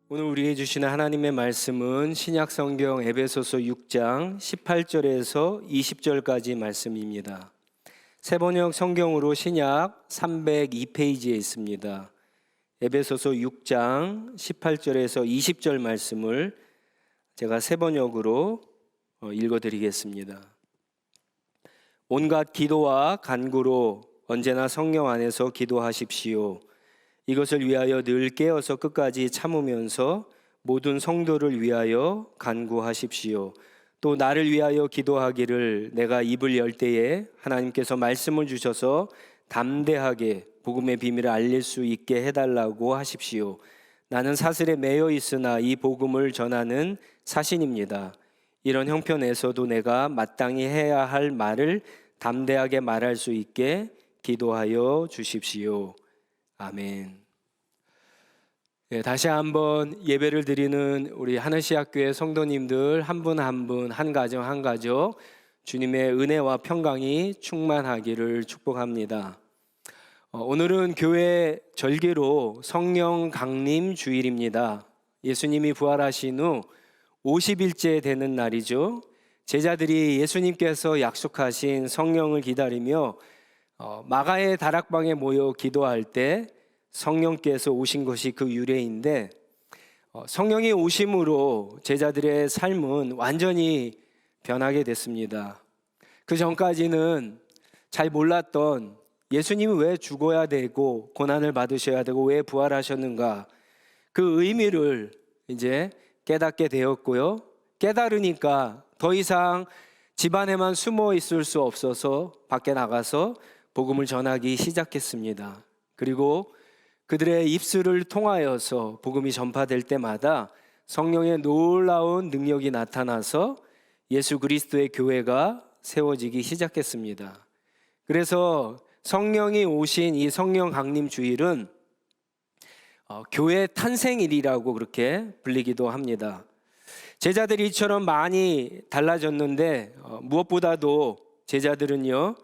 오늘 우리에게 주시는 하나님의 말씀은 신약성경 에베소서 6장 18절에서 20절까지 말씀입니다. 새번역 성경으로 신약 302페이지에 있습니다. 에베소서 6장 18절에서 20절 말씀을 제가 새번역으로 읽어드리겠습니다. 온갖 기도와 간구로 언제나 성령 안에서 기도하십시오. 이것을 위하여 늘 깨어서 끝까지 참으면서 모든 성도를 위하여 간구하십시오. 또 나를 위하여 기도하기를 내가 입을 열 때에 하나님께서 말씀을 주셔서 담대하게 복음의 비밀을 알릴 수 있게 해달라고 하십시오. 나는 사슬에 매여 있으나 이 복음을 전하는 사신입니다. 이런 형편에서도 내가 마땅히 해야 할 말을 담대하게 말할 수 있게 기도하여 주십시오. 아멘. 다시 한번 예배를 드리는 우리 하늘시학교의 성도님들 한 분 한 분, 한 가정 한 가족 주님의 은혜와 평강이 충만하기를 축복합니다. 오늘은 교회 절기로 성령 강림 주일입니다. 예수님이 부활하신 후 50일째 되는 날이죠. 제자들이 예수님께서 약속하신 성령을 기다리며 마가의 다락방에 모여 기도할 때 성령께서 오신 것이 그 유래인데, 성령이 오심으로 제자들의 삶은 완전히 변하게 됐습니다. 그 전까지는 잘 몰랐던 예수님이 왜 죽어야 되고 고난을 받으셔야 되고 왜 부활하셨는가, 그 의미를 이제 깨닫게 되었고요. 깨달으니까 더 이상 집안에만 숨어 있을 수 없어서 밖에 나가서 복음을 전하기 시작했습니다. 그리고 그들의 입술을 통하여서 복음이 전파될 때마다 성령의 놀라운 능력이 나타나서 예수 그리스도의 교회가 세워지기 시작했습니다. 그래서 성령이 오신 이 성령 강림 주일은 교회 탄생일이라고 그렇게 불리기도 합니다. 제자들이 이처럼 많이 달라졌는데 무엇보다도 제자들은요,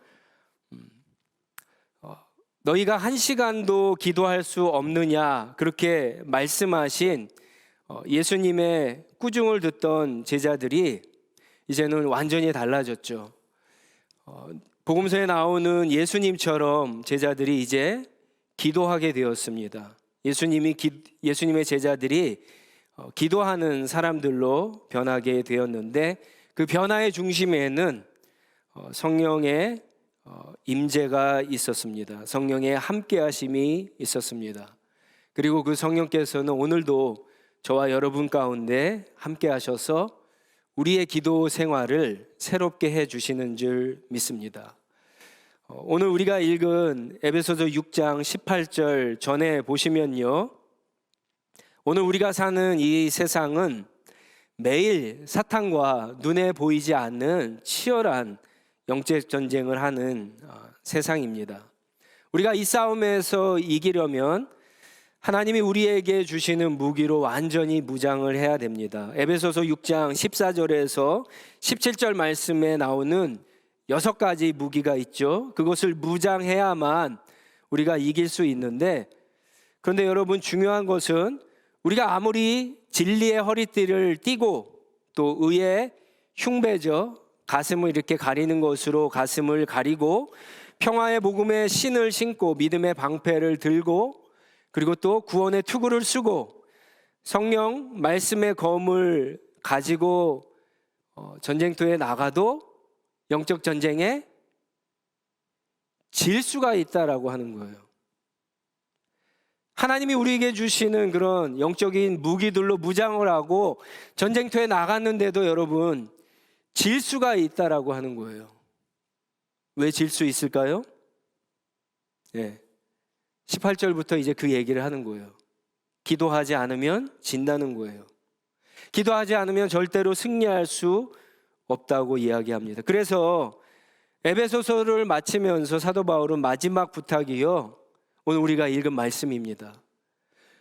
너희가 한 시간도 기도할 수 없느냐 그렇게 말씀하신 예수님의 꾸중을 듣던 제자들이 이제는 완전히 달라졌죠. 복음서에 나오는 예수님처럼 제자들이 이제 기도하게 되었습니다. 예수님의 제자들이 기도하는 사람들로 변하게 되었는데, 그 변화의 중심에는 성령의 임재가 있었습니다. 성령의 함께하심이 있었습니다. 그리고 그 성령께서는 오늘도 저와 여러분 가운데 함께하셔서 우리의 기도 생활을 새롭게 해주시는 줄 믿습니다. 오늘 우리가 읽은 에베소서 6장 18절 전에 보시면요, 오늘 우리가 사는 이 세상은 매일 사탄과 눈에 보이지 않는 치열한 영적 전쟁을 하는 세상입니다. 우리가 이 싸움에서 이기려면 하나님이 우리에게 주시는 무기로 완전히 무장을 해야 됩니다. 에베소서 6장 14절에서 17절 말씀에 나오는 6가지 무기가 있죠. 그것을 무장해야만 우리가 이길 수 있는데, 그런데 여러분, 중요한 것은 우리가 아무리 진리의 허리띠를 띠고 또 의의 흉배죠, 가슴을 이렇게 가리는 것으로 가슴을 가리고 평화의 복음의 신을 신고 믿음의 방패를 들고 그리고 또 구원의 투구를 쓰고 성령 말씀의 검을 가지고 전쟁터에 나가도 영적 전쟁에 질 수가 있다라고 하는 거예요. 하나님이 우리에게 주시는 그런 영적인 무기들로 무장을 하고 전쟁터에 나갔는데도 여러분, 질 수가 있다라고 하는 거예요. 왜 질 수 있을까요? 18절부터 이제 그 얘기를 하는 거예요. 기도하지 않으면 진다는 거예요. 기도하지 않으면 절대로 승리할 수 없다고 이야기합니다. 그래서 에베소서를 마치면서 사도 바울은 마지막 부탁이요, 오늘 우리가 읽은 말씀입니다.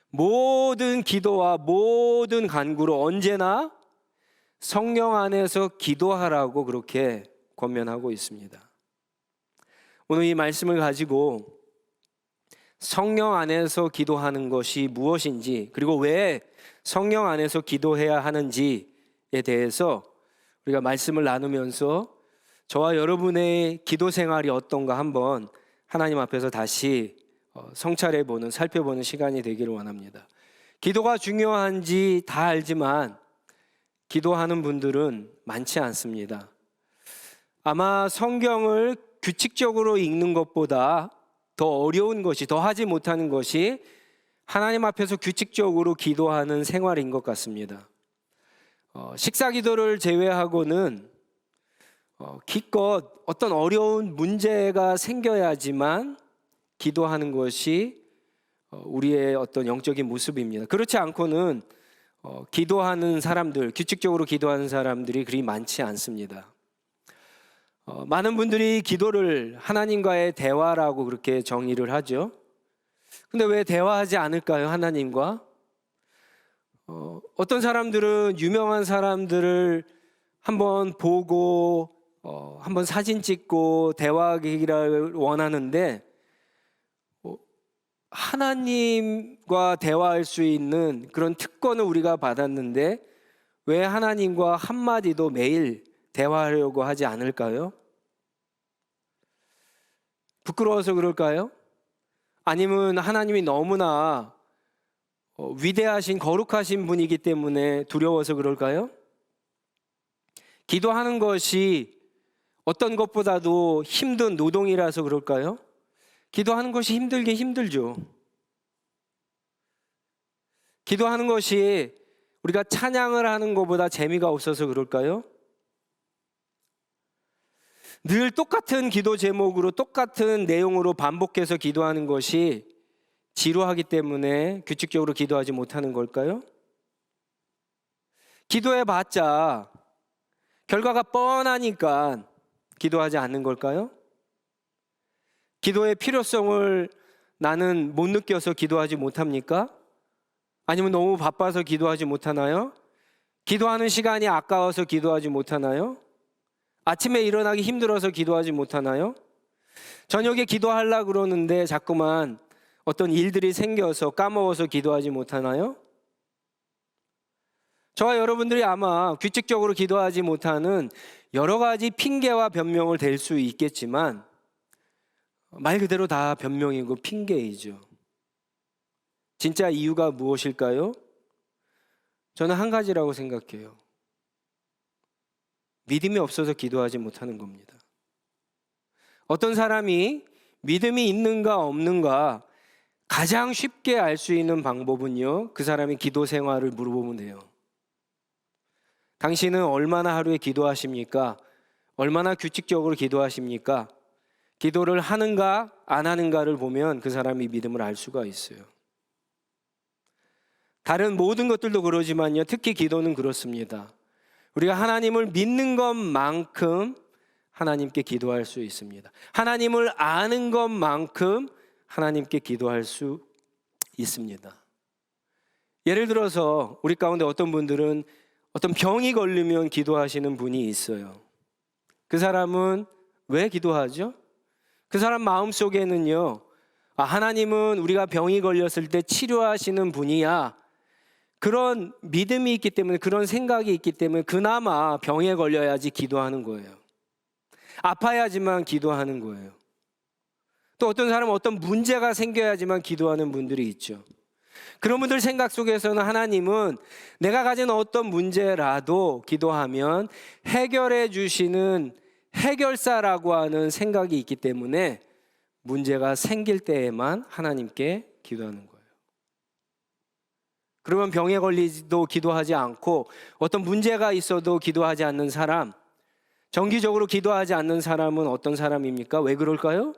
모든 기도와 모든 간구로 언제나 성령 안에서 기도하라고 그렇게 권면하고 있습니다. 오늘 이 말씀을 가지고 성령 안에서 기도하는 것이 무엇인지, 그리고 왜 성령 안에서 기도해야 하는지에 대해서 우리가 말씀을 나누면서 저와 여러분의 기도 생활이 어떤가 한번 하나님 앞에서 다시 성찰해보는, 살펴보는 시간이 되기를 원합니다. 기도가 중요한지 다 알지만 기도하는 분들은 많지 않습니다. 아마 성경을 규칙적으로 읽는 것보다 더 어려운 것이, 더 하지 못하는 것이 하나님 앞에서 규칙적으로 기도하는 생활인 것 같습니다. 식사 기도를 제외하고는 기껏 어떤 어려운 문제가 생겨야지만 기도하는 것이 우리의 어떤 영적인 모습입니다. 그렇지 않고는 기도하는 사람들, 규칙적으로 기도하는 사람들이 그리 많지 않습니다. 많은 분들이 기도를 하나님과의 대화라고 그렇게 정의를 하죠. 근데 왜 대화하지 않을까요, 하나님과? 어떤 사람들은 유명한 사람들을 한번 보고 한번 사진 찍고 대화하기를 원하는데 하나님과 대화할 수 있는 그런 특권을 우리가 받았는데 왜 하나님과 한마디도 매일 대화하려고 하지 않을까요? 부끄러워서 그럴까요? 아니면 하나님이 너무나 위대하신 거룩하신 분이기 때문에 두려워서 그럴까요? 기도하는 것이 어떤 것보다도 힘든 노동이라서 그럴까요? 기도하는 것이 힘들긴 힘들죠. 기도하는 것이 우리가 찬양을 하는 것보다 재미가 없어서 그럴까요? 늘 똑같은 기도 제목으로 똑같은 내용으로 반복해서 기도하는 것이 지루하기 때문에 규칙적으로 기도하지 못하는 걸까요? 기도해봤자 결과가 뻔하니까 기도하지 않는 걸까요? 기도의 필요성을 나는 못 느껴서 기도하지 못합니까? 아니면 너무 바빠서 기도하지 못하나요? 기도하는 시간이 아까워서 기도하지 못하나요? 아침에 일어나기 힘들어서 기도하지 못하나요? 저녁에 기도하려고 그러는데 자꾸만 어떤 일들이 생겨서 까먹어서 기도하지 못하나요? 저와 여러분들이 아마 규칙적으로 기도하지 못하는 여러 가지 핑계와 변명을 댈 수 있겠지만 말 그대로 다 변명이고 핑계이죠. 진짜 이유가 무엇일까요? 저는 한 가지라고 생각해요. 믿음이 없어서 기도하지 못하는 겁니다. 어떤 사람이 믿음이 있는가 없는가 가장 쉽게 알 수 있는 방법은요, 그 사람의 기도 생활을 물어보면 돼요. 당신은 얼마나 하루에 기도하십니까? 얼마나 규칙적으로 기도하십니까? 기도를 하는가 안 하는가를 보면 그 사람이 믿음을 알 수가 있어요. 다른 모든 것들도 그러지만요, 특히 기도는 그렇습니다. 우리가 하나님을 믿는 것만큼 하나님께 기도할 수 있습니다. 하나님을 아는 것만큼 하나님께 기도할 수 있습니다. 예를 들어서 우리 가운데 어떤 분들은 어떤 병이 걸리면 기도하시는 분이 있어요. 그 사람은 왜 기도하죠? 그 사람 마음속에는요, 하나님은 우리가 병이 걸렸을 때 치료하시는 분이야, 그런 믿음이 있기 때문에, 그런 생각이 있기 때문에 그나마 병에 걸려야지 기도하는 거예요. 아파야지만 기도하는 거예요. 또 어떤 사람은 어떤 문제가 생겨야지만 기도하는 분들이 있죠. 그런 분들 생각 속에서는 하나님은 내가 가진 어떤 문제라도 기도하면 해결해 주시는 해결사라고 하는 생각이 있기 때문에 문제가 생길 때에만 하나님께 기도하는 거예요. 그러면 병에 걸리도 기도하지 않고 어떤 문제가 있어도 기도하지 않는 사람, 정기적으로 기도하지 않는 사람은 어떤 사람입니까? 왜 그럴까요?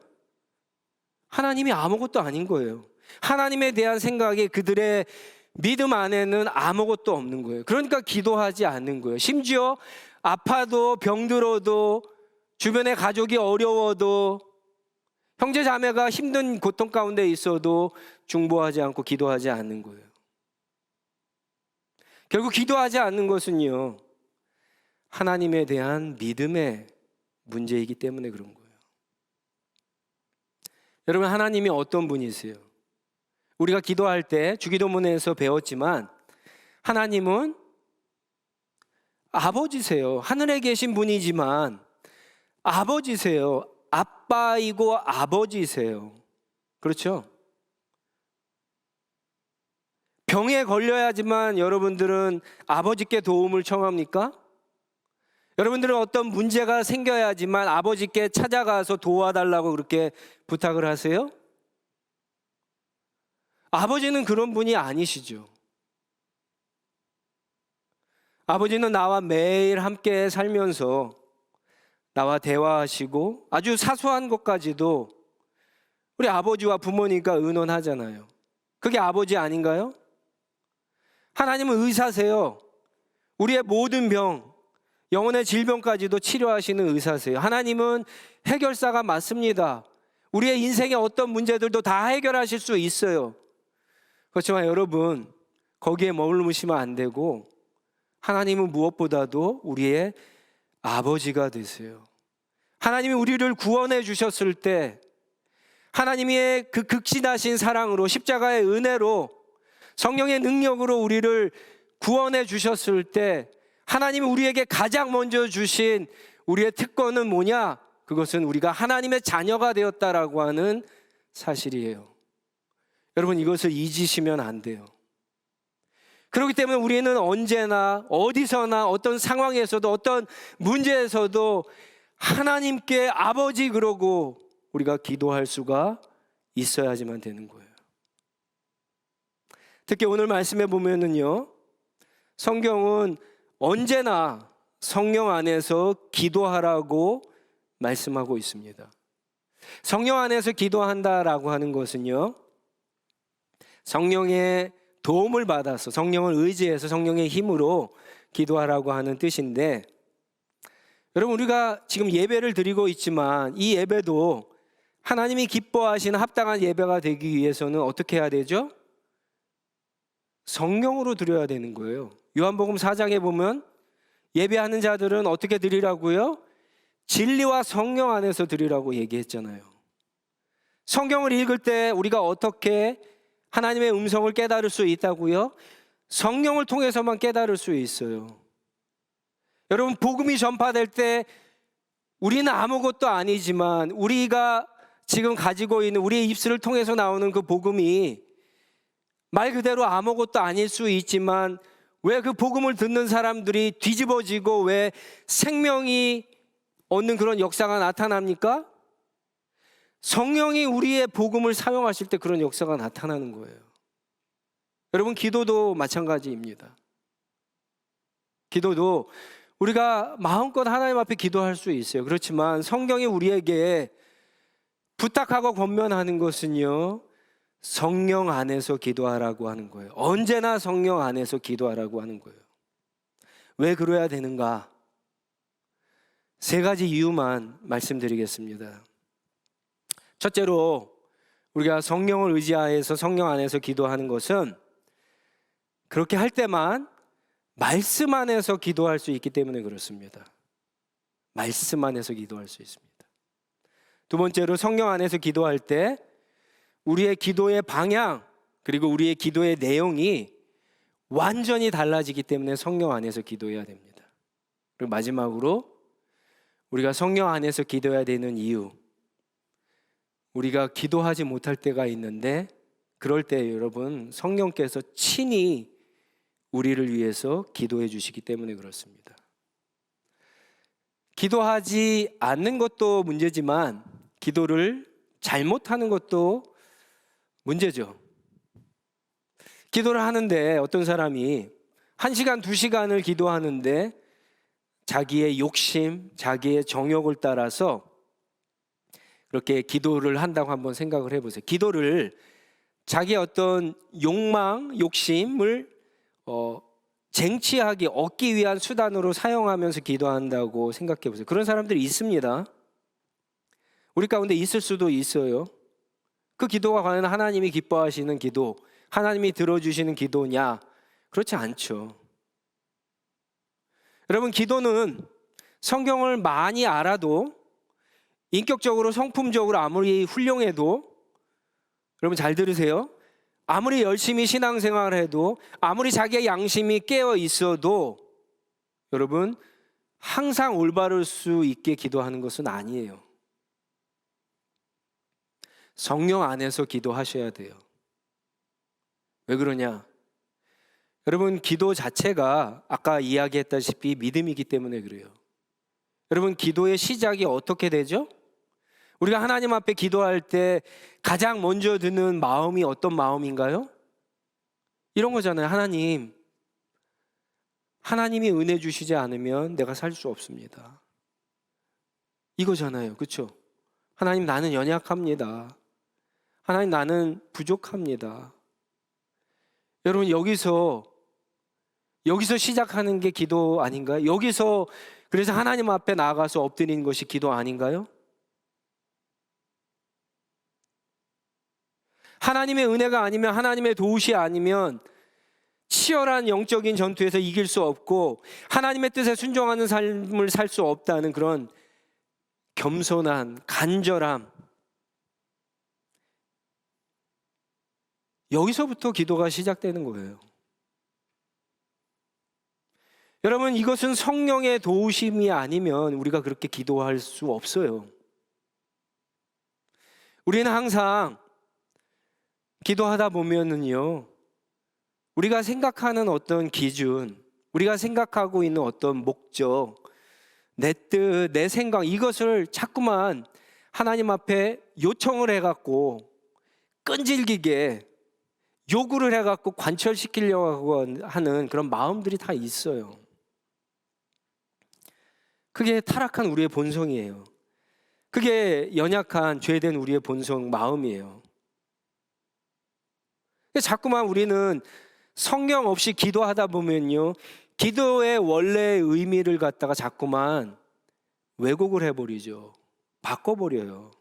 하나님이 아무것도 아닌 거예요. 하나님에 대한 생각이 그들의 믿음 안에는 아무것도 없는 거예요. 그러니까 기도하지 않는 거예요. 심지어 아파도 병들어도 주변의 가족이 어려워도 형제 자매가 힘든 고통 가운데 있어도 중보하지 않고 기도하지 않는 거예요. 결국 기도하지 않는 것은요, 하나님에 대한 믿음의 문제이기 때문에 그런 거예요. 여러분, 하나님이 어떤 분이세요? 우리가 기도할 때 주기도문에서 배웠지만 하나님은 아버지세요. 하늘에 계신 분이지만 아버지세요. 아빠이고 아버지세요. 그렇죠? 병에 걸려야지만 여러분들은 아버지께 도움을 청합니까? 여러분들은 어떤 문제가 생겨야지만 아버지께 찾아가서 도와달라고 그렇게 부탁을 하세요? 아버지는 그런 분이 아니시죠. 아버지는 나와 매일 함께 살면서 나와 대화하시고 아주 사소한 것까지도 우리 아버지와 부모님과 의논하잖아요. 그게 아버지 아닌가요? 하나님은 의사세요. 우리의 모든 병, 영혼의 질병까지도 치료하시는 의사세요. 하나님은 해결사가 맞습니다. 우리의 인생의 어떤 문제들도 다 해결하실 수 있어요. 그렇지만 여러분, 거기에 머무르시면 안 되고 하나님은 무엇보다도 우리의 아버지가 되세요. 하나님이 우리를 구원해 주셨을 때 하나님의 그 극진하신 사랑으로 십자가의 은혜로 성령의 능력으로 우리를 구원해 주셨을 때 하나님이 우리에게 가장 먼저 주신 우리의 특권은 뭐냐? 그것은 우리가 하나님의 자녀가 되었다라고 하는 사실이에요. 여러분, 이것을 잊으시면 안 돼요. 그렇기 때문에 우리는 언제나 어디서나 어떤 상황에서도 어떤 문제에서도 하나님께 아버지 그러고 우리가 기도할 수가 있어야지만 되는 거예요. 특히 오늘 말씀에 보면은요, 성경은 언제나 성령 안에서 기도하라고 말씀하고 있습니다. 성령 안에서 기도한다라고 하는 것은요, 성령의 도움을 받아서 성령을 의지해서 성령의 힘으로 기도하라고 하는 뜻인데, 여러분, 우리가 지금 예배를 드리고 있지만 이 예배도 하나님이 기뻐하시는 합당한 예배가 되기 위해서는 어떻게 해야 되죠? 성령으로 드려야 되는 거예요. 요한복음 4장에 보면 예배하는 자들은 어떻게 드리라고요? 진리와 성령 안에서 드리라고 얘기했잖아요. 성경을 읽을 때 우리가 어떻게 하나님의 음성을 깨달을 수 있다고요? 성령을 통해서만 깨달을 수 있어요. 여러분, 복음이 전파될 때 우리는 아무것도 아니지만 우리가 지금 가지고 있는 우리의 입술을 통해서 나오는 그 복음이 말 그대로 아무것도 아닐 수 있지만 왜 그 복음을 듣는 사람들이 뒤집어지고 왜 생명이 얻는 그런 역사가 나타납니까? 성령이 우리의 복음을 사용하실 때 그런 역사가 나타나는 거예요. 여러분, 기도도 마찬가지입니다. 기도도 우리가 마음껏 하나님 앞에 기도할 수 있어요. 그렇지만 성경이 우리에게 부탁하고 권면하는 것은요, 성령 안에서 기도하라고 하는 거예요. 언제나 성령 안에서 기도하라고 하는 거예요. 왜 그래야 되는가? 3가지 이유만 말씀드리겠습니다. 첫째로, 우리가 성령을 의지하여서 성령 안에서 기도하는 것은 그렇게 할 때만 말씀 안에서 기도할 수 있기 때문에 그렇습니다. 말씀 안에서 기도할 수 있습니다. 두 번째로, 성령 안에서 기도할 때 우리의 기도의 방향 그리고 우리의 기도의 내용이 완전히 달라지기 때문에 성령 안에서 기도해야 됩니다. 그리고 마지막으로, 우리가 성령 안에서 기도해야 되는 이유, 우리가 기도하지 못할 때가 있는데 그럴 때 여러분, 성령께서 친히 우리를 위해서 기도해 주시기 때문에 그렇습니다. 기도하지 않는 것도 문제지만 기도를 잘못하는 것도 문제죠. 기도를 하는데 어떤 사람이 1시간, 2시간을 기도하는데 자기의 욕심, 자기의 정욕을 따라서 그렇게 기도를 한다고 한번 생각을 해보세요. 기도를 자기의 어떤 욕망, 욕심을 쟁취하기, 얻기 위한 수단으로 사용하면서 기도한다고 생각해 보세요. 그런 사람들이 있습니다. 우리 가운데 있을 수도 있어요. 그 기도가 과연 하나님이 기뻐하시는 기도, 하나님이 들어주시는 기도냐? 그렇지 않죠. 여러분, 기도는 성경을 많이 알아도, 인격적으로 성품적으로 아무리 훌륭해도, 여러분 잘 들으세요, 아무리 열심히 신앙생활을 해도, 아무리 자기의 양심이 깨어 있어도 여러분, 항상 올바를 수 있게 기도하는 것은 아니에요. 성령 안에서 기도하셔야 돼요. 왜 그러냐? 여러분, 기도 자체가 아까 이야기했다시피 믿음이기 때문에 그래요. 여러분, 기도의 시작이 어떻게 되죠? 우리가 하나님 앞에 기도할 때 가장 먼저 드는 마음이 어떤 마음인가요? 이런 거잖아요. 하나님이 은혜 주시지 않으면 내가 살 수 없습니다. 이거잖아요. 그렇죠? 하나님, 나는 연약합니다. 하나님, 나는 부족합니다. 여러분, 여기서 시작하는 게 기도 아닌가요? 그래서 하나님 앞에 나아가서 엎드리는 것이 기도 아닌가요? 하나님의 은혜가 아니면, 하나님의 도우시 아니면 치열한 영적인 전투에서 이길 수 없고 하나님의 뜻에 순종하는 삶을 살 수 없다는 그런 겸손한 간절함, 여기서부터 기도가 시작되는 거예요. 여러분, 이것은 성령의 도우심이 아니면 우리가 그렇게 기도할 수 없어요. 우리는 항상 기도하다 보면은요, 우리가 생각하는 어떤 기준, 우리가 생각하고 있는 어떤 목적, 내 뜻, 내 생각, 이것을 자꾸만 하나님 앞에 요청을 해갖고 끈질기게 요구를 해갖고 관철시키려고 하는 그런 마음들이 다 있어요. 그게 타락한 우리의 본성이에요. 그게 연약한 죄된 우리의 본성, 마음이에요. 자꾸만 우리는 성령 없이 기도하다 보면요, 기도의 원래의 의미를 갖다가 자꾸만 왜곡을 해버리죠. 바꿔버려요.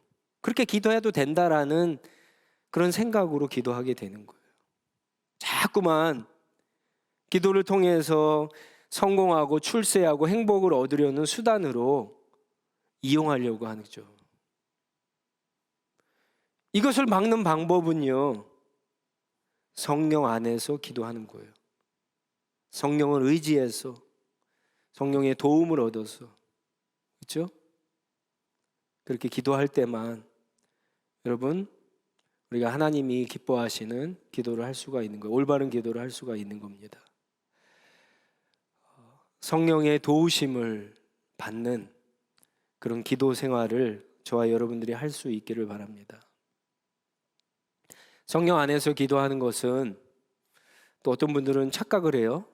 그렇게 기도해도 된다라는 그런 생각으로 기도하게 되는 거예요. 자꾸만 기도를 통해서 성공하고 출세하고 행복을 얻으려는 수단으로 이용하려고 하는 거죠. 이것을 막는 방법은요, 성령 안에서 기도하는 거예요. 성령을 의지해서, 성령의 도움을 얻어서, 그렇죠? 그렇게 기도할 때만 여러분, 우리가 하나님이 기뻐하시는 기도를 할 수가 있는 거예요. 올바른 기도를 할 수가 있는 겁니다. 성령의 도우심을 받는 그런 기도 생활을 저와 여러분들이 할 수 있기를 바랍니다. 성령 안에서 기도하는 것은 또 어떤 분들은 착각을 해요.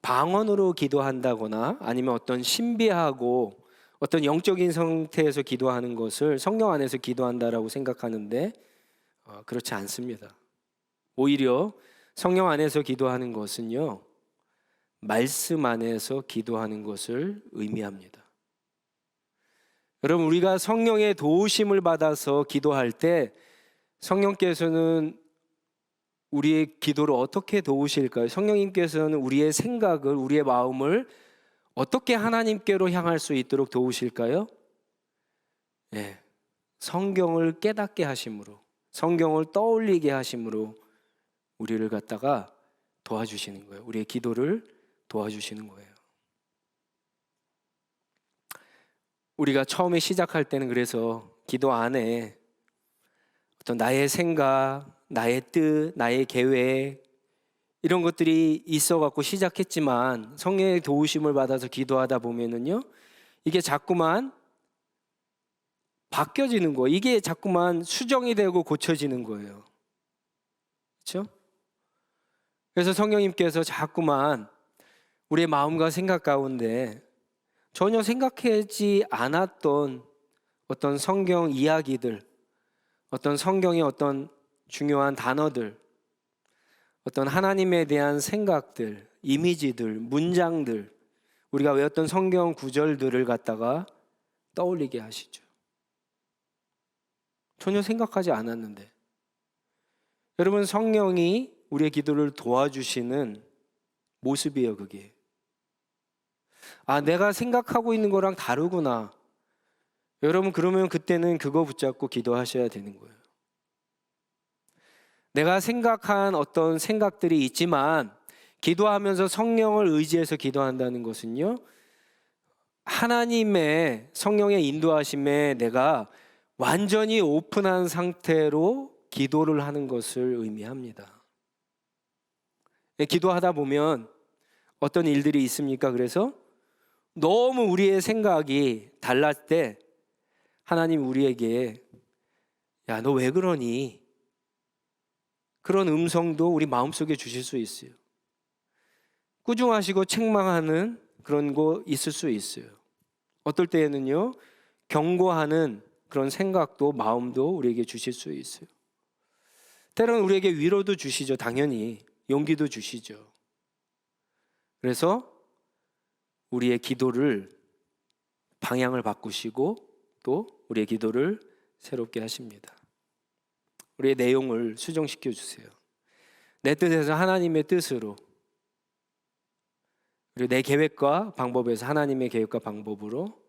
방언으로 기도한다거나 아니면 어떤 신비하고 어떤 영적인 상태에서 기도하는 것을 성령 안에서 기도한다라고 생각하는데 그렇지 않습니다. 오히려 성령 안에서 기도하는 것은요, 말씀 안에서 기도하는 것을 의미합니다. 여러분, 우리가 성령의 도우심을 받아서 기도할 때 성령께서는 우리의 기도를 어떻게 도우실까요? 성령님께서는 우리의 생각을, 우리의 마음을 어떻게 하나님께로 향할 수 있도록 도우실까요? 네, 성경을 깨닫게 하심으로, 성경을 떠올리게 하심으로 우리를 갖다가 도와주시는 거예요. 우리의 기도를 도와주시는 거예요. 우리가 처음에 시작할 때는 그래서 기도 안에 어떤 나의 생각, 나의 뜻, 나의 계획, 이런 것들이 있어갖고 시작했지만 성령의 도우심을 받아서 기도하다 보면은요, 이게 자꾸만 바뀌어지는 거예요. 이게 자꾸만 수정이 되고 고쳐지는 거예요. 그렇죠? 그래서 성령님께서 자꾸만 우리의 마음과 생각 가운데 전혀 생각하지 않았던 어떤 성경 이야기들, 어떤 성경의 어떤 중요한 단어들, 어떤 하나님에 대한 생각들, 이미지들, 문장들, 우리가 외웠던 성경 구절들을 갖다가 떠올리게 하시죠. 전혀 생각하지 않았는데. 여러분, 성령이 우리의 기도를 도와주시는 모습이에요, 그게. 아, 내가 생각하고 있는 거랑 다르구나. 여러분, 그러면 그때는 그거 붙잡고 기도하셔야 되는 거예요. 내가 생각한 어떤 생각들이 있지만 기도하면서 성령을 의지해서 기도한다는 것은요, 하나님의 성령의 인도하심에 내가 완전히 오픈한 상태로 기도를 하는 것을 의미합니다. 기도하다 보면 어떤 일들이 있습니까? 그래서 너무 우리의 생각이 달랐을 때 하나님 우리에게 야, 너 왜 그러니? 그런 음성도 우리 마음속에 주실 수 있어요. 꾸중하시고 책망하는 그런 거 있을 수 있어요. 어떨 때에는요, 경고하는 그런 생각도 마음도 우리에게 주실 수 있어요. 때로는 우리에게 위로도 주시죠. 당연히 용기도 주시죠. 그래서 우리의 기도를 방향을 바꾸시고 또 우리의 기도를 새롭게 하십니다. 우리의 내용을 수정시켜 주세요. 내 뜻에서 하나님의 뜻으로, 그리고 내 계획과 방법에서 하나님의 계획과 방법으로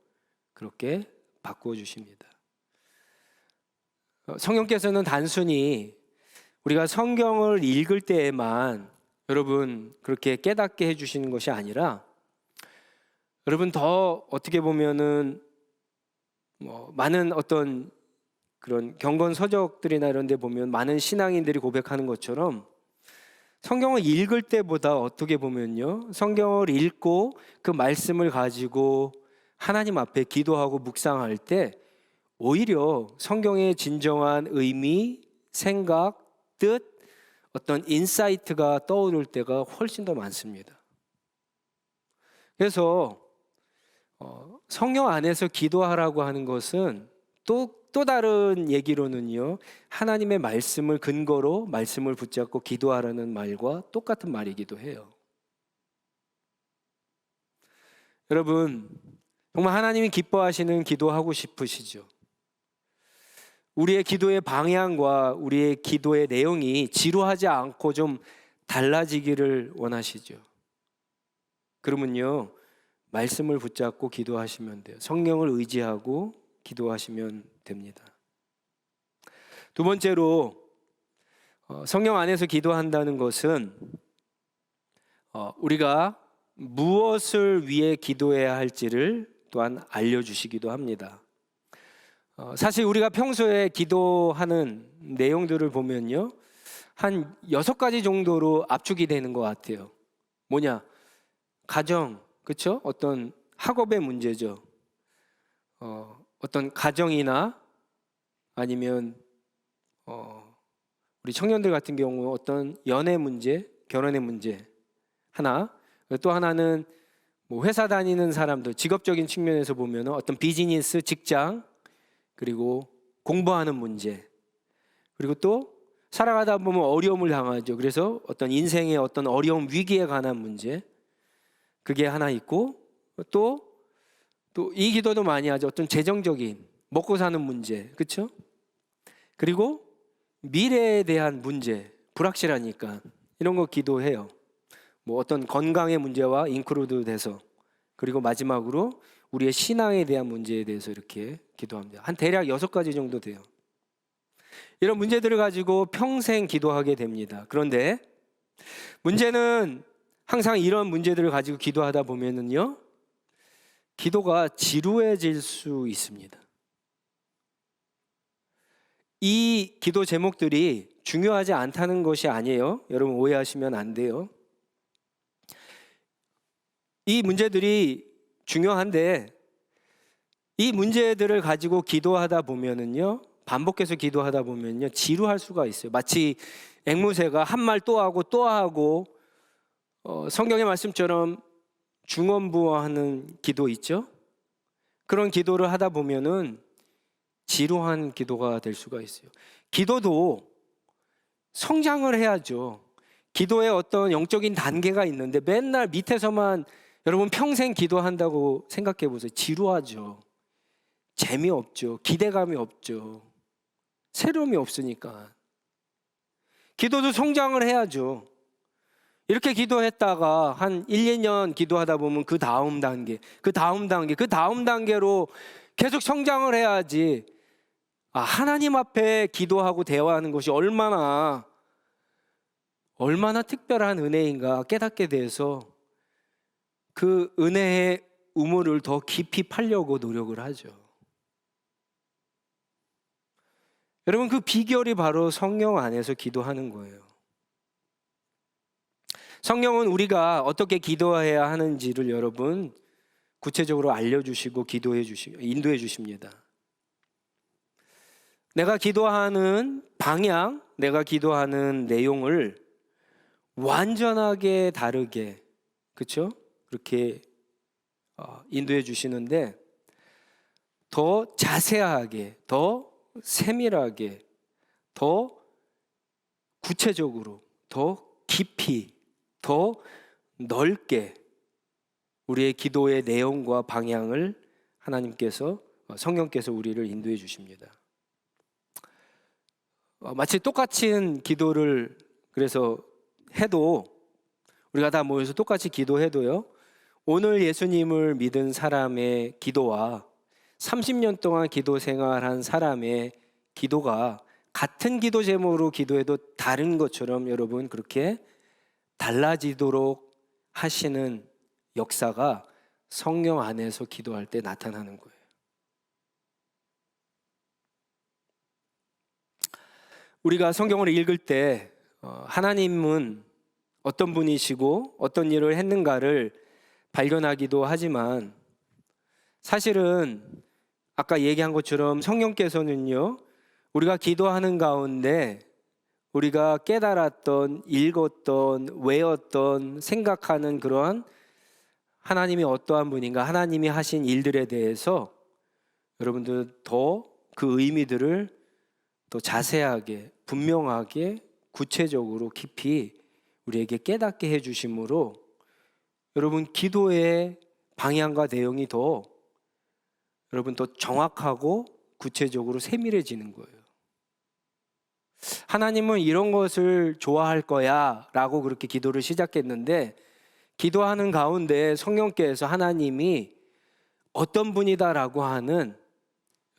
그렇게 바꾸어 주십니다. 성령께서는 단순히 우리가 성경을 읽을 때에만 여러분 그렇게 깨닫게 해주시는 것이 아니라, 여러분 더 어떻게 보면은 많은 어떤 그런 경건 서적들이나 이런 데 보면 많은 신앙인들이 고백하는 것처럼 성경을 읽을 때보다 어떻게 보면요, 성경을 읽고 그 말씀을 가지고 하나님 앞에 기도하고 묵상할 때 오히려 성경의 진정한 의미, 생각, 뜻, 어떤 인사이트가 떠오를 때가 훨씬 더 많습니다. 그래서 성령 안에서 기도하라고 하는 것은 또 다른 얘기로는요, 하나님의 말씀을 근거로 말씀을 붙잡고 기도하라는 말과 똑같은 말이기도 해요. 여러분, 정말 하나님이 기뻐하시는 기도하고 싶으시죠? 우리의 기도의 방향과 우리의 기도의 내용이 지루하지 않고 좀 달라지기를 원하시죠. 그러면요, 말씀을 붙잡고 기도하시면 돼요. 성령을 의지하고 기도하시면 됩니다. 두 번째로, 성령 안에서 기도한다는 것은 우리가 무엇을 위해 기도해야 할지를 또한 알려주시기도 합니다. 사실 우리가 평소에 기도하는 내용들을 보면요, 한 6가지 정도로 압축이 되는 것 같아요. 뭐냐? 가정, 그렇죠? 어떤 학업의 문제죠. 어떤 가정이나 아니면 우리 청년들 같은 경우 어떤 연애 문제, 결혼의 문제 하나, 또 하나는 뭐 회사 다니는 사람들, 직업적인 측면에서 보면 어떤 비즈니스, 직장, 그리고 공부하는 문제, 그리고 또 살아가다 보면 어려움을 당하죠. 그래서 어떤 인생의 어떤 어려움, 위기에 관한 문제, 그게 하나 있고, 또 이 기도도 많이 하죠. 어떤 재정적인 먹고 사는 문제, 그렇죠? 그리고 미래에 대한 문제, 불확실하니까 이런 거 기도해요. 뭐 어떤 건강의 문제와 인클루드 돼서, 그리고 마지막으로 우리의 신앙에 대한 문제에 대해서 이렇게 기도합니다. 한 대략 6가지 정도 돼요. 이런 문제들을 가지고 평생 기도하게 됩니다. 그런데 문제는 항상 이런 문제들을 가지고 기도하다 보면은요, 기도가 지루해질 수 있습니다. 이 기도 제목들이 중요하지 않다는 것이 아니에요. 여러분 오해하시면 안 돼요. 이 문제들이 중요한데, 이 문제들을 가지고 기도하다 보면은요, 반복해서 기도하다 보면요, 지루할 수가 있어요. 마치 앵무새가 한 말 또 하고 또 하고, 성경의 말씀처럼 중언부언하는 기도 있죠? 그런 기도를 하다 보면은 지루한 기도가 될 수가 있어요. 기도도 성장을 해야죠. 기도에 어떤 영적인 단계가 있는데 맨날 밑에서만 여러분 평생 기도한다고 생각해 보세요. 지루하죠. 재미없죠. 기대감이 없죠. 새로움이 없으니까. 기도도 성장을 해야죠. 이렇게 기도했다가 한 1, 2년 기도하다 보면 그 다음 단계로 계속 성장을 해야지. 하나님 앞에 기도하고 대화하는 것이 얼마나 얼마나 특별한 은혜인가 깨닫게 돼서 그 은혜의 우물을 더 깊이 파려고 노력을 하죠. 여러분, 그 비결이 바로 성령 안에서 기도하는 거예요. 성령은 우리가 어떻게 기도해야 하는지를 여러분 구체적으로 알려주시고 인도해 주십니다. 내가 기도하는 방향, 내가 기도하는 내용을 완전하게 다르게, 그렇죠? 그렇게 인도해 주시는데 더 자세하게, 더 세밀하게, 더 구체적으로, 더 깊이, 더 넓게 우리의 기도의 내용과 방향을 성령께서 우리를 인도해 주십니다. 마치 똑같은 기도를 그래서 해도, 우리가 다 모여서 똑같이 기도해도요, 오늘 예수님을 믿은 사람의 기도와 30년 동안 기도 생활한 사람의 기도가 같은 기도 제목으로 기도해도 다른 것처럼 여러분 그렇게 달라지도록 하시는 역사가 성령 안에서 기도할 때 나타나는 거예요. 우리가 성경을 읽을 때 하나님은 어떤 분이시고 어떤 일을 했는가를 발견하기도 하지만, 사실은 아까 얘기한 것처럼 성령께서는요, 우리가 기도하는 가운데 우리가 깨달았던, 읽었던, 외웠던, 생각하는 그러한 하나님이 어떠한 분인가, 하나님이 하신 일들에 대해서 여러분들 더 그 의미들을 더 자세하게, 분명하게, 구체적으로 깊이 우리에게 깨닫게 해주심으로 여러분 기도의 방향과 내용이 더 정확하고 구체적으로 세밀해지는 거예요. 하나님은 이런 것을 좋아할 거야 라고 그렇게 기도를 시작했는데, 기도하는 가운데 성령께서 하나님이 어떤 분이다라고 하는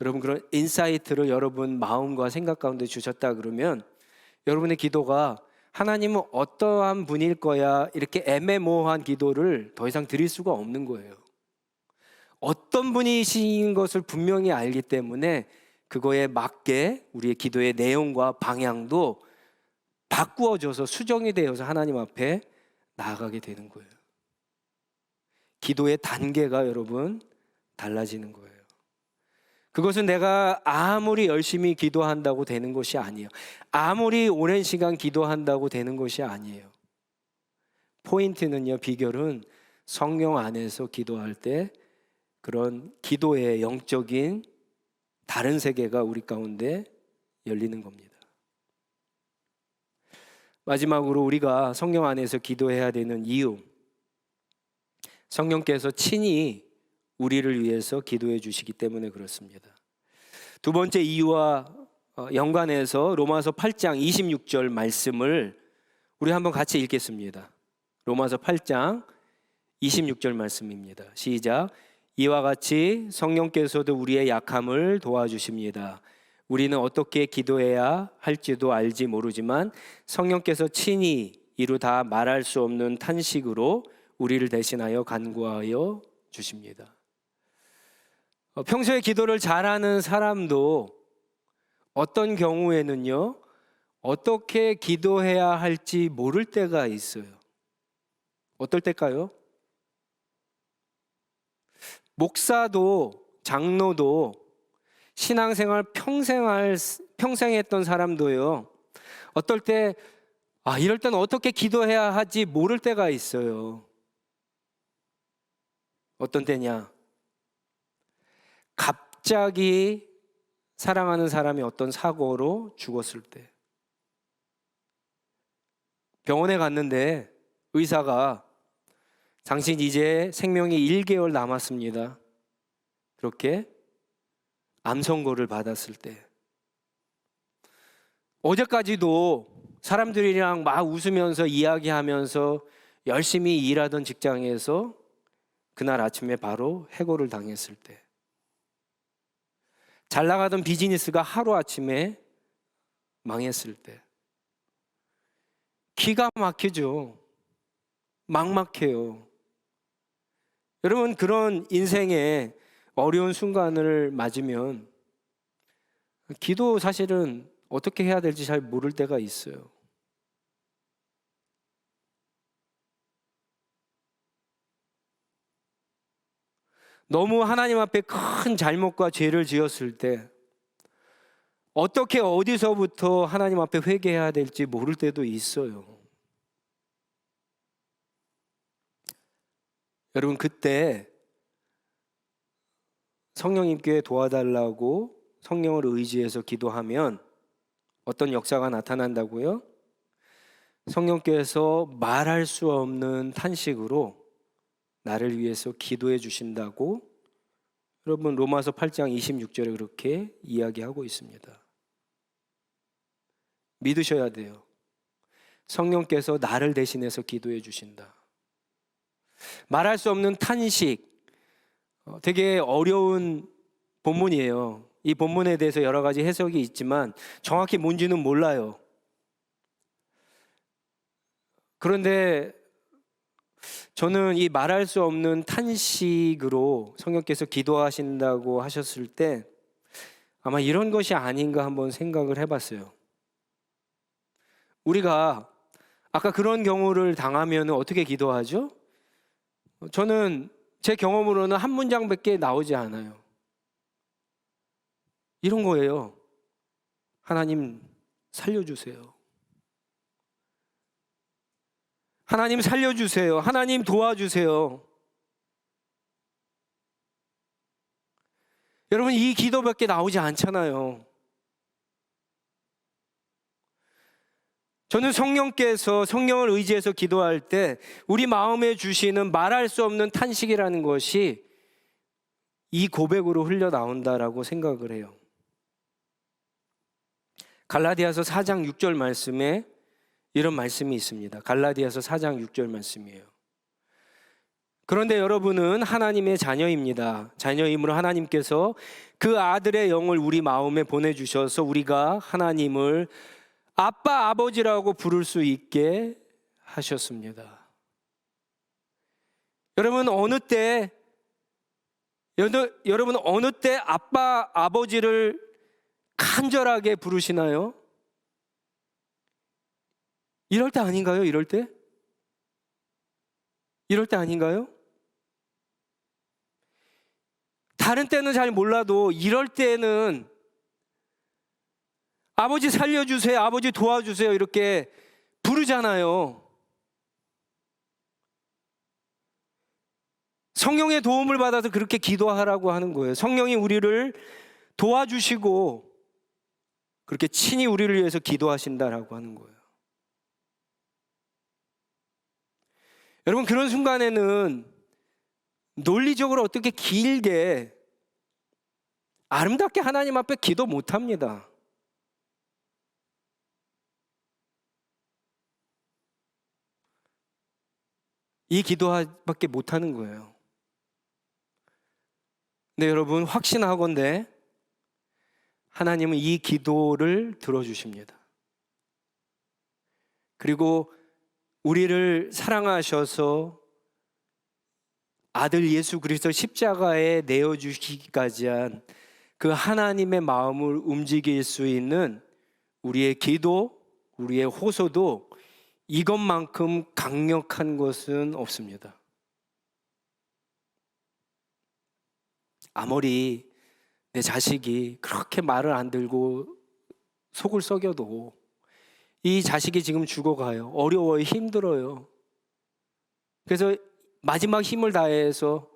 여러분 그런 인사이트를 여러분 마음과 생각 가운데 주셨다 그러면 여러분의 기도가 하나님은 어떠한 분일 거야 이렇게 애매모호한 기도를 더 이상 드릴 수가 없는 거예요. 어떤 분이신 것을 분명히 알기 때문에 그거에 맞게 우리의 기도의 내용과 방향도 바꾸어져서 수정이 되어서 하나님 앞에 나아가게 되는 거예요. 기도의 단계가 여러분 달라지는 거예요. 그것은 내가 아무리 열심히 기도한다고 되는 것이 아니에요. 아무리 오랜 시간 기도한다고 되는 것이 아니에요. 포인트는요, 비결은 성령 안에서 기도할 때 그런 기도의 영적인 다른 세계가 우리 가운데 열리는 겁니다. 마지막으로 우리가 성령 안에서 기도해야 되는 이유, 성령께서 친히 우리를 위해서 기도해 주시기 때문에 그렇습니다. 두 번째 이유와 연관해서 로마서 8장 26절 말씀을 우리 한번 같이 읽겠습니다. 로마서 8장 26절 말씀입니다. 시작. 이와 같이 성령께서도 우리의 약함을 도와주십니다. 우리는 어떻게 기도해야 할지도 알지 모르지만 성령께서 친히 이루 다 말할 수 없는 탄식으로 우리를 대신하여 간구하여 주십니다. 평소에 기도를 잘하는 사람도 어떤 경우에는요, 어떻게 기도해야 할지 모를 때가 있어요. 어떨 때일까요? 목사도 장로도 신앙생활 평생 했던 사람도요, 어떨 때 이럴 때는 어떻게 기도해야 하지 모를 때가 있어요. 어떤 때냐? 갑자기 사랑하는 사람이 어떤 사고로 죽었을 때, 병원에 갔는데 의사가 당신 이제 생명이 1개월 남았습니다, 그렇게 암 선고를 받았을 때, 어제까지도 사람들이랑 막 웃으면서 이야기하면서 열심히 일하던 직장에서 그날 아침에 바로 해고를 당했을 때, 잘 나가던 비즈니스가 하루아침에 망했을 때, 기가 막히죠. 막막해요. 여러분, 그런 인생의 어려운 순간을 맞으면 기도 사실은 어떻게 해야 될지 잘 모를 때가 있어요. 너무 하나님 앞에 큰 잘못과 죄를 지었을 때 어떻게 어디서부터 하나님 앞에 회개해야 될지 모를 때도 있어요. 여러분, 그때 성령님께 도와달라고 성령을 의지해서 기도하면 어떤 역사가 나타난다고요? 성령께서 말할 수 없는 탄식으로 나를 위해서 기도해 주신다고 여러분 로마서 8장 26절에 그렇게 이야기하고 있습니다. 믿으셔야 돼요. 성령께서 나를 대신해서 기도해 주신다. 말할 수 없는 탄식, 되게 어려운 본문이에요. 이 본문에 대해서 여러 가지 해석이 있지만 정확히 뭔지는 몰라요. 그런데 저는 이 말할 수 없는 탄식으로 성령께서 기도하신다고 하셨을 때 아마 이런 것이 아닌가 한번 생각을 해봤어요. 우리가 아까 그런 경우를 당하면 어떻게 기도하죠? 저는 제 경험으로는 한 문장밖에 나오지 않아요. 이런 거예요. 하나님 살려주세요. 하나님 살려주세요. 하나님 도와주세요. 여러분, 이 기도밖에 나오지 않잖아요. 저는 성령께서 성령을 의지해서 기도할 때 우리 마음에 주시는 말할 수 없는 탄식이라는 것이 이 고백으로 흘러나온다라고 생각을 해요. 갈라디아서 4장 6절 말씀에 이런 말씀이 있습니다. 갈라디아서 4장 6절 말씀이에요. 그런데 여러분은 하나님의 자녀입니다. 자녀이므로 하나님께서 그 아들의 영을 우리 마음에 보내주셔서 우리가 하나님을 아빠, 아버지라고 부를 수 있게 하셨습니다. 여러분, 어느 때 아빠, 아버지를 간절하게 부르시나요? 이럴 때 아닌가요? 이럴 때? 이럴 때 아닌가요? 다른 때는 잘 몰라도 이럴 때는 아버지 살려주세요, 아버지 도와주세요 이렇게 부르잖아요. 성령의 도움을 받아서 그렇게 기도하라고 하는 거예요. 성령이 우리를 도와주시고 그렇게 친히 우리를 위해서 기도하신다라고 하는 거예요. 여러분, 그런 순간에는 논리적으로 어떻게 길게 아름답게 하나님 앞에 기도 못합니다. 이 기도밖에 못하는 거예요. 근데 여러분, 확신하건대 하나님은 이 기도를 들어주십니다. 그리고 우리를 사랑하셔서 아들 예수 그리스도 십자가에 내어주시기까지 한 그 하나님의 마음을 움직일 수 있는 우리의 기도, 우리의 호소도 이것만큼 강력한 것은 없습니다. 아무리 내 자식이 그렇게 말을 안 들고 속을 썩여도 이 자식이 지금 죽어가요. 어려워요. 힘들어요. 그래서 마지막 힘을 다해서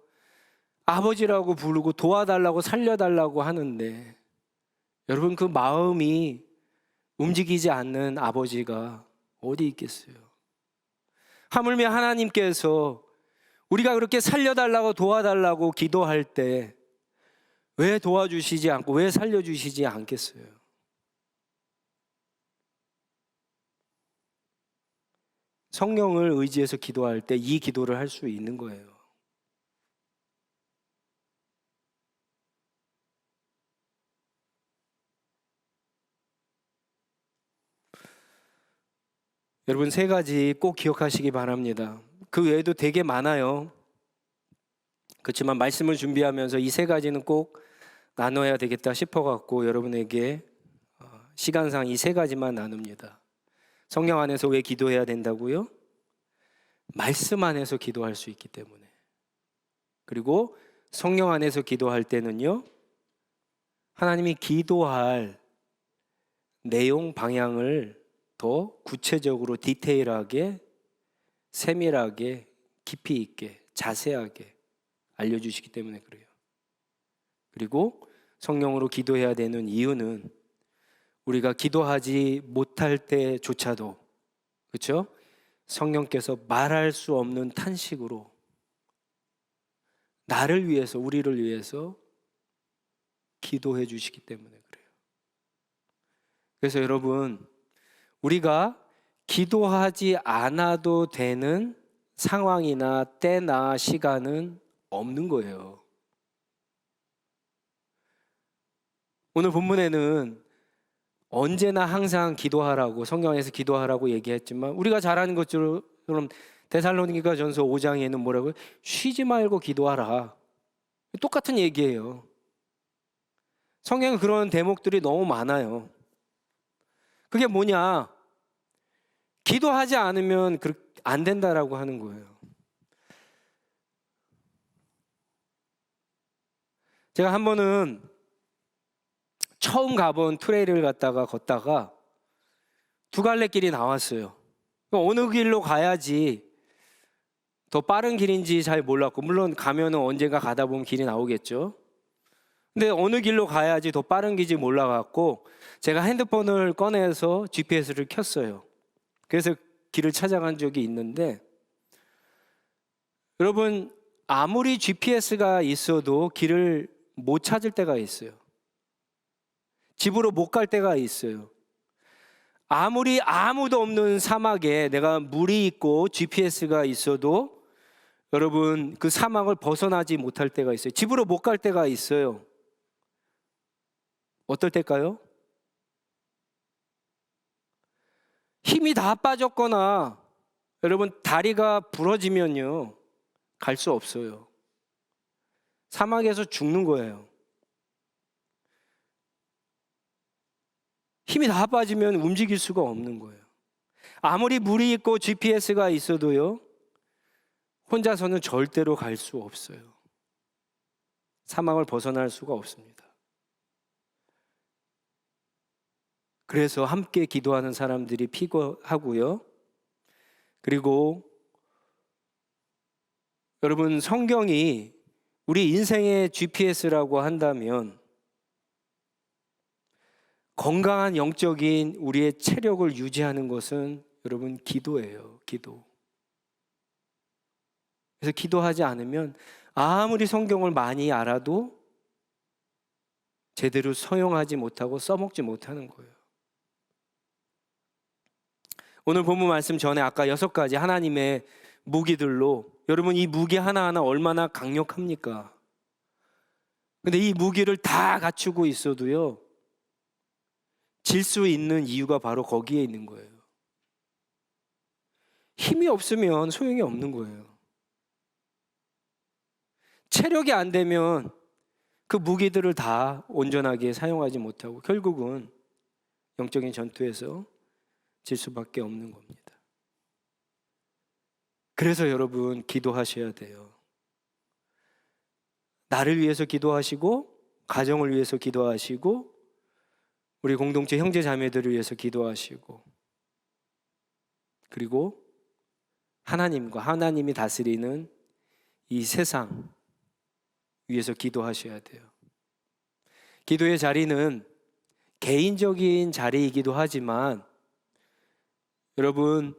아버지라고 부르고 도와달라고 살려달라고 하는데 여러분, 그 마음이 움직이지 않는 아버지가 어디 있겠어요? 하물며 하나님께서 우리가 그렇게 살려달라고 도와달라고 기도할 때 왜 도와주시지 않고 왜 살려주시지 않겠어요? 성령을 의지해서 기도할 때 이 기도를 할 수 있는 거예요. 여러분, 세 가지 꼭 기억하시기 바랍니다. 그 외에도 되게 많아요. 그렇지만 말씀을 준비하면서 이 세 가지는 꼭 나눠야 되겠다 싶어갖고 여러분에게 시간상 이 세 가지만 나눕니다. 성령 안에서 왜 기도해야 된다고요? 말씀 안에서 기도할 수 있기 때문에. 그리고 성령 안에서 기도할 때는요, 하나님이 기도할 내용 방향을 더 구체적으로 디테일하게, 세밀하게, 깊이 있게, 자세하게 알려주시기 때문에 그래요. 그리고 성령으로 기도해야 되는 이유는 우리가 기도하지 못할 때조차도, 그렇죠? 성령께서 말할 수 없는 탄식으로 나를 위해서, 우리를 위해서 기도해 주시기 때문에 그래요. 그래서 여러분, 우리가 기도하지 않아도 되는 상황이나 때나 시간은 없는 거예요. 오늘 본문에는 언제나 항상 기도하라고, 성경에서 기도하라고 얘기했지만 우리가 잘 아는 것처럼 데살로니가 전서 5장에는 뭐라고요? 쉬지 말고 기도하라. 똑같은 얘기예요. 성경에 그런 대목들이 너무 많아요. 그게 뭐냐? 기도하지 않으면 안 된다라고 하는 거예요. 제가 한 번은 처음 가본 트레일을 걷다가 두 갈래 길이 나왔어요. 어느 길로 가야지 더 빠른 길인지 잘 몰랐고, 물론 가면은 언젠가 가다 보면 길이 나오겠죠. 근데 어느 길로 가야지 더 빠른 길인지 몰라갖고 제가 핸드폰을 꺼내서 GPS를 켰어요. 그래서 길을 찾아간 적이 있는데, 여러분, 아무리 GPS가 있어도 길을 못 찾을 때가 있어요. 집으로 못 갈 때가 있어요. 아무리 아무도 없는 사막에 내가 물이 있고 GPS가 있어도 여러분, 그 사막을 벗어나지 못할 때가 있어요. 집으로 못 갈 때가 있어요. 어떨 때일까요? 힘이 다 빠졌거나 여러분, 다리가 부러지면요, 갈 수 없어요. 사막에서 죽는 거예요. 힘이 다 빠지면 움직일 수가 없는 거예요. 아무리 물이 있고 GPS가 있어도요, 혼자서는 절대로 갈 수 없어요. 사막을 벗어날 수가 없습니다. 그래서 함께 기도하는 사람들이 필요하고요. 그리고 여러분, 성경이 우리 인생의 GPS라고 한다면 건강한 영적인 우리의 체력을 유지하는 것은 여러분, 기도예요. 기도. 그래서 기도하지 않으면 아무리 성경을 많이 알아도 제대로 사용하지 못하고 써먹지 못하는 거예요. 오늘 본문 말씀 전에 아까 6가지 하나님의 무기들로, 여러분, 이 무기 하나하나 얼마나 강력합니까? 근데 이 무기를 다 갖추고 있어도요, 질 수 있는 이유가 바로 거기에 있는 거예요. 힘이 없으면 소용이 없는 거예요. 체력이 안 되면 그 무기들을 다 온전하게 사용하지 못하고 결국은 영적인 전투에서 질 수밖에 없는 겁니다. 그래서 여러분, 기도하셔야 돼요. 나를 위해서 기도하시고, 가정을 위해서 기도하시고, 우리 공동체 형제 자매들을 위해서 기도하시고, 그리고 하나님이 다스리는 이 세상 위해서 기도하셔야 돼요. 기도의 자리는 개인적인 자리이기도 하지만 여러분,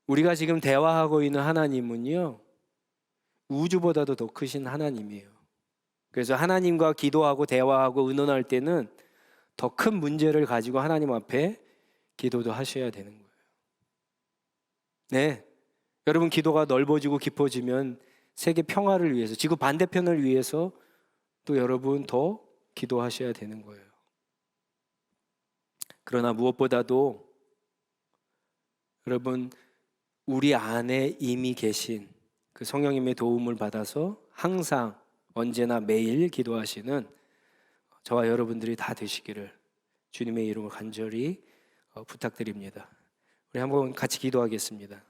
우리가 지금 대화하고 있는 하나님은요, 우주보다도 더 크신 하나님이에요. 그래서 하나님과 기도하고 대화하고 의논할 때는 더 큰 문제를 가지고 하나님 앞에 기도도 하셔야 되는 거예요. 네, 여러분, 기도가 넓어지고 깊어지면 세계 평화를 위해서, 지구 반대편을 위해서 또 여러분 더 기도하셔야 되는 거예요. 그러나 무엇보다도 여러분, 우리 안에 이미 계신 그 성령님의 도움을 받아서 항상 언제나 매일 기도하시는 저와 여러분들이 다 되시기를 주님의 이름으로 간절히 부탁드립니다. 우리 한번 같이 기도하겠습니다.